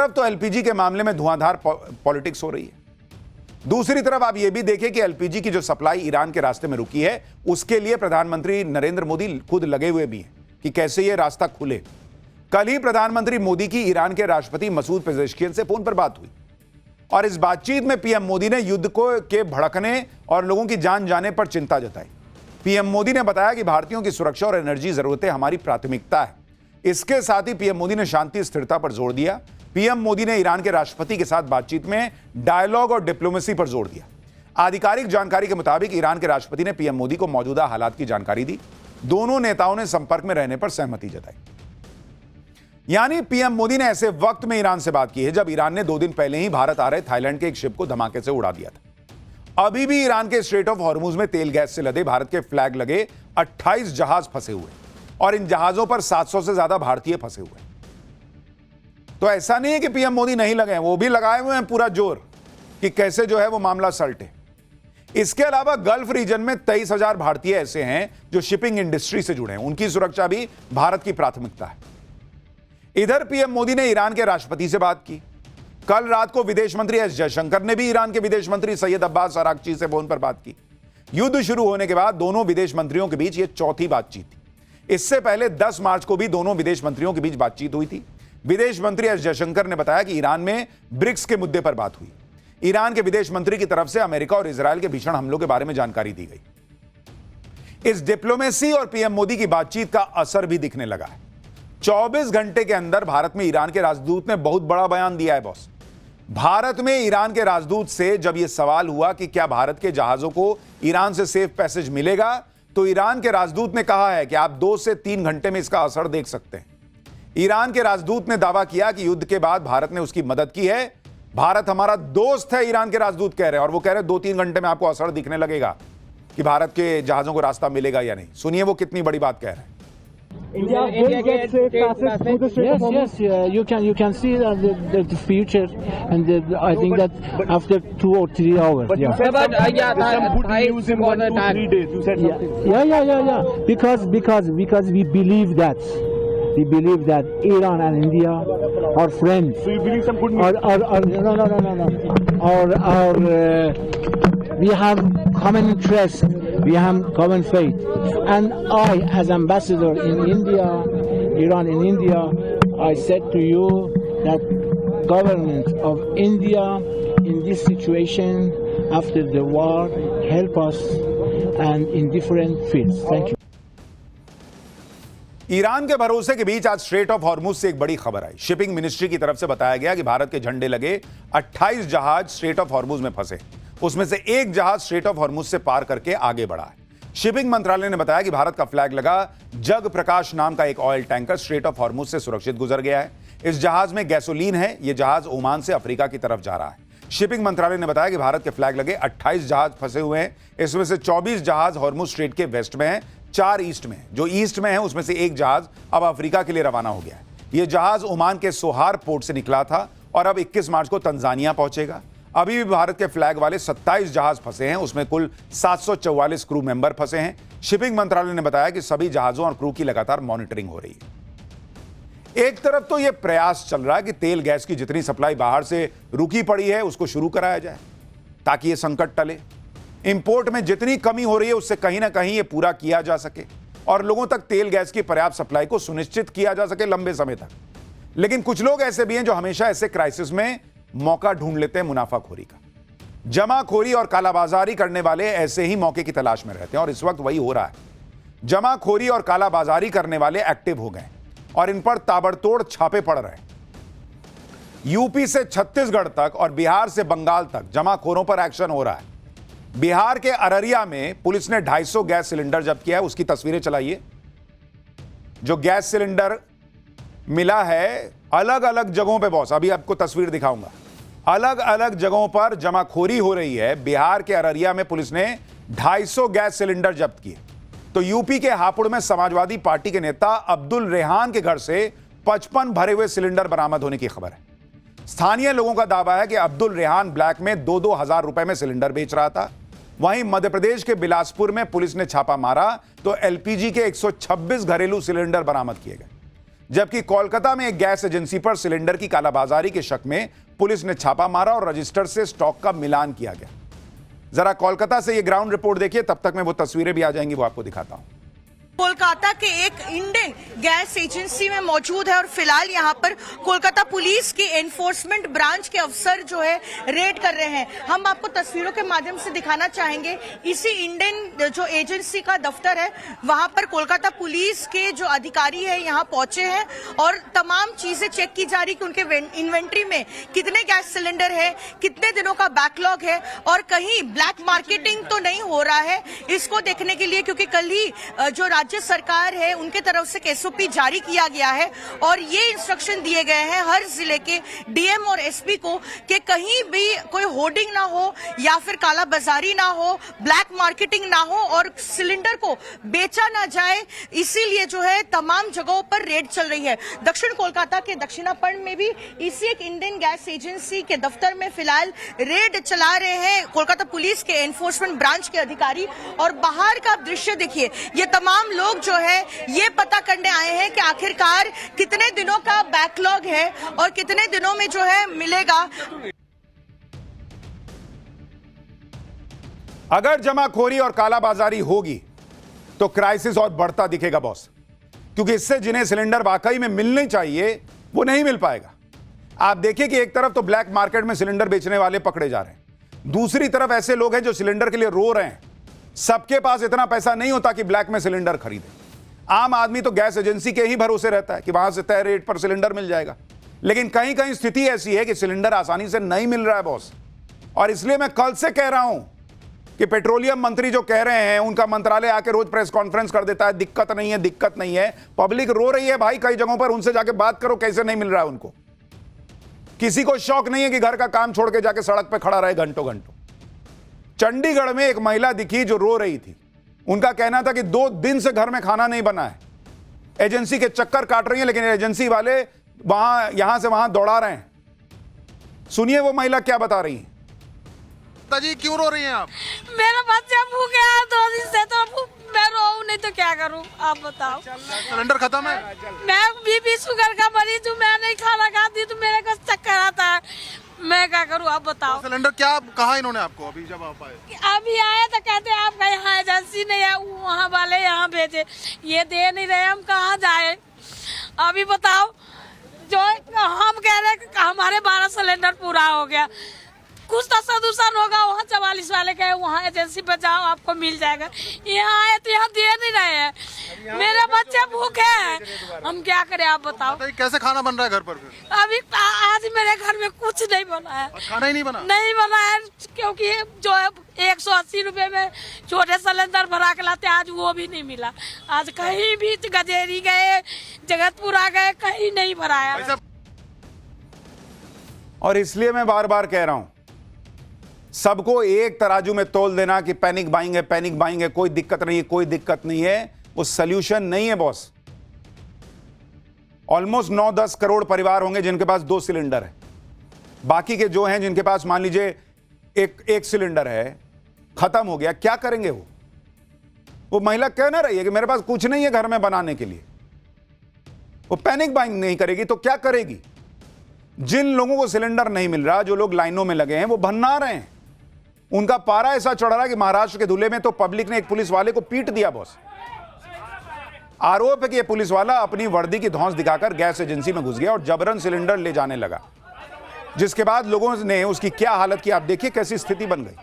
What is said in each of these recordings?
तरफ तो एलपीजी के मामले में धुआंधार पॉलिटिक्स हो रही है, दूसरी तरफ आप यह भी देखें कि एलपीजी की जो सप्लाई ईरान के रास्ते में रुकी है उसके लिए प्रधानमंत्री नरेंद्र मोदी खुद लगे हुए भी हैं कि कैसे यह रास्ता खुले। कल ही प्रधानमंत्री मोदी की ईरान के राष्ट्रपति मसूद पेजेश्कियन से फोन पर बात हुई और इस बातचीत में पीएम मोदी ने युद्ध के भड़कने और लोगों की जान जाने पर चिंता जताई। पीएम मोदी ने बताया कि भारतीयों की सुरक्षा और एनर्जी जरूरतें हमारी प्राथमिकता है। इसके साथ ही पीएम मोदी ने शांति स्थिरता पर जोर दिया। पीएम मोदी ने ईरान के राष्ट्रपति के साथ बातचीत में डायलॉग और डिप्लोमेसी पर जोर दिया। आधिकारिक जानकारी के मुताबिक ईरान के राष्ट्रपति ने पीएम मोदी को मौजूदा हालात की जानकारी दी। दोनों नेताओं ने संपर्क में रहने पर सहमति जताई। यानी पीएम मोदी ने ऐसे वक्त में ईरान से बात की है जब ईरान ने 2 दिन पहले ही भारत आ रहे थाईलैंड के एक शिप को धमाके से उड़ा दिया था। अभी भी ईरान के स्ट्रेट ऑफ हॉर्मुज में तेल गैस से लदे भारत के फ्लैग लगे 28 जहाज फंसे हुए और इन जहाजों पर 700 से ज्यादा भारतीय फंसे हुए। तो ऐसा नहीं है कि पीएम मोदी नहीं लगे हैं, वो भी लगाए हुए हैं पूरा जोर कि कैसे जो है वो मामला सलटे। इसके अलावा गल्फ रीजन में 23,000 भारतीय ऐसे हैं जो शिपिंग इंडस्ट्री से जुड़े हैं, उनकी सुरक्षा भी भारत की प्राथमिकता है। इधर पीएम मोदी ने ईरान के राष्ट्रपति से बात की। कल रात को विदेश मंत्री एस जयशंकर ने भी ईरान के विदेश मंत्री सैयद अब्बास अरागची से फोन पर बात की। युद्ध शुरू होने के बाद दोनों विदेश मंत्रियों के बीच यह चौथी बातचीत थी। इससे पहले 10 मार्च को भी दोनों विदेश मंत्रियों के बीच बातचीत हुई थी। विदेश मंत्री एस जयशंकर ने बताया कि ईरान में ब्रिक्स के मुद्दे पर बात हुई। ईरान के विदेश मंत्री की तरफ से अमेरिका और इजरायल के भीषण हमलों के बारे में जानकारी दी गई। इस डिप्लोमेसी और पीएम मोदी की बातचीत का असर भी दिखने लगा है। 24 घंटे के अंदर भारत में ईरान के राजदूत ने बहुत बड़ा बयान दिया है बॉस। भारत में ईरान के राजदूत से जब यह सवाल हुआ कि क्या भारत के जहाजों को ईरान से सेफ पैसेज मिलेगा, तो ईरान के राजदूत ने कहा है कि आप 2 से 3 घंटे में इसका असर देख सकते हैं। ईरान के राजदूत ने दावा किया कि युद्ध के बाद भारत ने उसकी मदद की है। भारत हमारा दोस्त है, ईरान के राजदूत कह रहे हैं, और वो कह रहे हैं 2-3 घंटे में आपको असर दिखने लगेगा कि भारत के जहाजों को रास्ता मिलेगा या नहीं। सुनिए वो कितनी बड़ी बात कह रहे हैं। India will get safe passage through the Strait of Hormuz. Yes, you can see the future, and I think that after 2 or 3 hours. But you said some good news in 1 to 3 days. You said something. Yeah. Because we believe that. We believe that Iran and India are friends. So you believe some good news? No. We have common interest. We have common faith. And I, as ambassador in India, Iran in India, I said to you that government of India in this situation after the war help us and in different fields. Thank you. Iran के भरोसे के बीच आज straight of Hormuz से एक बड़ी खबर आई। Shipping ministry की तरफ से बताया गया कि भारत के झंडे लगे 28 जहाज स्ट्रेट ऑफ हॉर्मुज में फंसे, उसमें से एक जहाज स्ट्रेट ऑफ हॉर्मुज से पार करके आगे बढ़ा है। शिपिंग मंत्रालय ने बताया कि भारत का फ्लैग लगा जग प्रकाश नाम का एक oil tanker straight of Hormuz से सुरक्षित गुजर गया है। इस जहाज में गैसोलीन है। यह जहाज ओमान से अफ्रीका की तरफ जा रहा है। शिपिंग मंत्रालय ने बताया कि भारत के फ्लैग लगे 28 जहाज फंसे हुए हैं। इसमें से 24 जहाज हॉर्मुज स्ट्रेट के वेस्ट में हैं, 4 ईस्ट में। जो ईस्ट में है उसमें से एक जहाज अब अफ्रीका के लिए रवाना हो गया है। यह जहाज ओमान के सोहार पोर्ट से निकला था और अब 21 मार्च को तंजानिया पहुंचेगा। अभी भी भारत के फ्लैग वाले 27 जहाज फंसे हैं, उसमें कुल 744 क्रू मेंबर फंसे हैं। शिपिंग मंत्रालय ने बताया कि सभी जहाजों और क्रू की लगातार मॉनिटरिंग हो रही है। एक तरफ तो यह प्रयास चल रहा है कि तेल गैस की जितनी सप्लाई बाहर से रुकी पड़ी है उसको शुरू कराया जाए ताकि यह संकट टले। इंपोर्ट में जितनी कमी हो रही है उससे कहीं ना कहीं यह पूरा किया जा सके और लोगों तक तेल गैस की पर्याप्त सप्लाई को सुनिश्चित किया जा सके लंबे समय तक। लेकिन कुछ लोग ऐसे भी हैं जो हमेशा ऐसे क्राइसिस में मौका ढूंढ लेते हैं मुनाफाखोरी का। जमाखोरी और कालाबाजारी करने वाले ऐसे ही मौके की तलाश में रहते हैं और इस वक्त वही हो रहा है। जमाखोरी और कालाबाजारी करने वाले एक्टिव हो गए और इन पर ताबड़तोड़ छापे पड़ रहे हैं। यूपी से छत्तीसगढ़ तक और बिहार से बंगाल तक जमाखोरों पर एक्शन हो रहा है। बिहार के अररिया में पुलिस ने 250 गैस सिलेंडर जब्त किया है। उसकी तस्वीरें चलाइए। जो गैस सिलेंडर मिला है अलग अलग जगहों पे बॉस, अभी आपको तस्वीर दिखाऊंगा। अलग अलग जगहों पर जमाखोरी हो रही है। बिहार के अररिया में पुलिस ने 250 गैस सिलेंडर जब्त किए। तो यूपी के हापुड़ में समाजवादी पार्टी के नेता अब्दुल रेहान के घर से 55 भरे हुए सिलेंडर बरामद होने की खबर है। स्थानीय लोगों का दावा है कि अब्दुल रेहान ब्लैक में 2-2 हजार रुपए में सिलेंडर बेच रहा था। वहीं मध्य प्रदेश के बिलासपुर में पुलिस ने छापा मारा तो एलपीजी के 126 घरेलू सिलेंडर बरामद किए गए। जबकि कोलकाता में एक गैस एजेंसी पर सिलेंडर की कालाबाजारी के शक में पुलिस ने छापा मारा और रजिस्टर से स्टॉक का मिलान किया गया। जरा कोलकाता से ये ग्राउंड रिपोर्ट देखिए, तब तक मैं वो तस्वीरें भी आ जाएंगी, वो आपको दिखाता हूं। कोलकाता के एक इंडियन गैस एजेंसी में मौजूद है और फिलहाल यहाँ पर कोलकाता पुलिस की एनफोर्समेंट ब्रांच के अफसर जो है रेड कर रहे हैं। हम आपको तस्वीरों के माध्यम से दिखाना चाहेंगे। इसी इंडियन जो एजेंसी का दफ्तर है वहां पर कोलकाता पुलिस के जो अधिकारी है यहाँ पहुंचे हैं और तमाम चीजें चेक की जा रही कि उनके इन्वेंट्री में कितने गैस सिलेंडर है, कितने दिनों का बैकलॉग है और कहीं ब्लैक मार्केटिंग तो नहीं हो रहा है, इसको देखने के लिए, क्योंकि कल ही जो राज्य सरकार है उनके तरफ से एसओपी जारी किया गया है और ये इंस्ट्रक्शन दिए गए हैं हर जिले के डीएम और एसपी को कि कहीं भी कोई होर्डिंग ना हो या फिर काला बाजारी ना हो, ब्लैक मार्केटिंग ना हो और सिलेंडर को बेचा ना जाए। इसीलिए जो है तमाम जगहों पर रेड चल रही है। दक्षिण कोलकाता के दक्षिणापर्ण में भी इसी एक इंडियन गैस एजेंसी के दफ्तर में फिलहाल रेड चला रहे हैं कोलकाता पुलिस के एनफोर्समेंट ब्रांच के अधिकारी। और बाहर का दृश्य देखिए, ये तमाम लोग जो है ये पता करने आए हैं कि आखिरकार कितने दिनों का बैकलॉग है और कितने दिनों में जो है मिलेगा। अगर जमाखोरी और कालाबाजारी होगी तो क्राइसिस और बढ़ता दिखेगा बॉस, क्योंकि इससे जिन्हें सिलेंडर वाकई में मिलने चाहिए वो नहीं मिल पाएगा। आप देखिए कि एक तरफ तो ब्लैक मार्केट में सिलेंडर बेचने वाले पकड़े जा रहे हैं, दूसरी तरफ ऐसे लोग हैं जो सिलेंडर के लिए रो रहे हैं। सबके पास इतना पैसा नहीं होता कि ब्लैक में सिलेंडर खरीदे। आम आदमी तो गैस एजेंसी के ही भरोसे रहता है कि वहां से तय रेट पर सिलेंडर मिल जाएगा, लेकिन कहीं कहीं स्थिति ऐसी है कि सिलेंडर आसानी से नहीं मिल रहा है बॉस। और इसलिए मैं कल से कह रहा हूं कि पेट्रोलियम मंत्री जो कह रहे हैं, उनका मंत्रालय आके रोज प्रेस कॉन्फ्रेंस कर देता है, दिक्कत नहीं है, दिक्कत नहीं है। पब्लिक रो रही है भाई कई जगहों पर, उनसे जाके बात करो कैसे नहीं मिल रहा है उनको। किसी को शौक नहीं है कि घर का काम छोड़ के जाके सड़क पर खड़ा रहे घंटों घंटों। चंडीगढ़ में एक महिला दिखी जो रो रही थी। उनका कहना था कि 2 दिन से घर में खाना नहीं बना है, एजेंसी के चक्कर काट रही है, लेकिन एजेंसी वाले यहां से वहां दौड़ा रहे हैं। सुनिए वो महिला क्या बता रही है। जी क्यों रो रही हैं आप? मेरा बच्चा भूखे है 2 दिन से, तो मैं रोऊं नहीं तो क्या करूं, आप बताओ। सिलेंडर खत्म है? मैं बीपी शुगर का मरीज हूँ, मैं नहीं खाना खाती तो मेरे को चक्कर आता है, मैं क्या करूं, आप बताओ। सिलेंडर क्या कहा इन्होंने आपको अभी जब आप आए? अभी आए तो कहते आपका यहाँ एजेंसी नहीं है, वहाँ वाले यहाँ भेजे, ये दे नहीं रहे, हम कहाँ जाए अभी बताओ। जो हम कह रहे हैं हमारे 12 सिलेंडर पूरा हो गया, कुछ तो सदुशन होगा, वहाँ 44 वाले कहे वहाँ एजेंसी पे जाओ आपको मिल जाएगा, यहाँ आए तो यहाँ दे नहीं रहे हैं, मेरे बच्चे भूखे हैं, हम क्या करें आप बताओ। कैसे खाना बन रहा है घर पर फिर? अभी आज मेरे घर में कुछ नहीं बना है, खाना ही नहीं बना? नहीं बना है, क्योंकि जो है 180 रुपए में छोटे सिलेंडर भरा के लाते, आज वो भी नहीं मिला। आज कहीं भी गजेरी गए, जगतपुरा गए, कहीं नहीं भराया। और इसलिए मैं बार बार कह रहा हूं, सबको एक तराजू में तोल देना कि पैनिक बाइंग है, पैनिक बाइंग है, कोई दिक्कत नहीं है, कोई दिक्कत नहीं है, वो सॉल्यूशन नहीं है बॉस। ऑलमोस्ट 9-10 करोड़ परिवार होंगे जिनके पास 2 सिलेंडर है, बाकी के जो हैं जिनके पास मान लीजिए एक सिलेंडर है, खत्म हो गया, क्या करेंगे वो महिला कह ना रही है कि मेरे पास कुछ नहीं है घर में बनाने के लिए। वो पैनिक बाइंग नहीं करेगी तो क्या करेगी? जिन लोगों को सिलेंडर नहीं मिल रहा, जो लोग लाइनों में लगे हैं, वो भन्ना रहे हैं। उनका पारा ऐसा चढ़ रहा है कि महाराष्ट्र के धुले में तो पब्लिक ने एक पुलिस वाले को पीट दिया बॉस। आरोप है कि यह पुलिस वाला अपनी वर्दी की धौंस दिखाकर गैस एजेंसी में घुस गया और जबरन सिलेंडर ले जाने लगा, जिसके बाद लोगों ने उसकी क्या हालत की आप देखिए, कैसी स्थिति बन गई।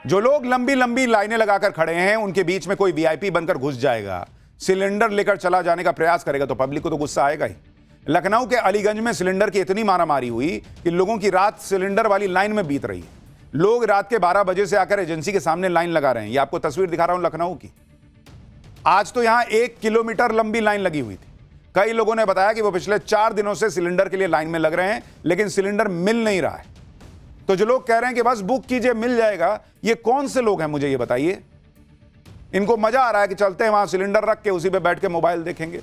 जो लोग लंबी लंबी लाइनें लगाकर खड़े हैं, उनके बीच में कोई वीआईपी बनकर घुस जाएगा, सिलेंडर लेकर चला जाने का प्रयास करेगा तो पब्लिक को तो गुस्सा आएगा ही। लखनऊ के अलीगंज में सिलेंडर की इतनी मारामारी हुई कि लोगों की रात सिलेंडर वाली लाइन में बीत रही है। लोग रात के 12 बजे से आकर एजेंसी के सामने लाइन लगा रहे हैं। ये आपको तस्वीर दिखा रहा हूं लखनऊ की। आज तो यहां 1 किलोमीटर लंबी लाइन लगी हुई थी। कई लोगों ने बताया कि वो पिछले 4 दिनों से सिलेंडर के लिए लाइन में लग रहे हैं, लेकिन सिलेंडर मिल नहीं रहा है। तो जो लोग कह रहे हैं कि बस बुक कीजिए मिल जाएगा, ये कौन से लोग हैं मुझे ये बताइए। इनको मजा आ रहा है कि चलते हैं वहां सिलेंडर रख के उसी पे बैठ के मोबाइल देखेंगे।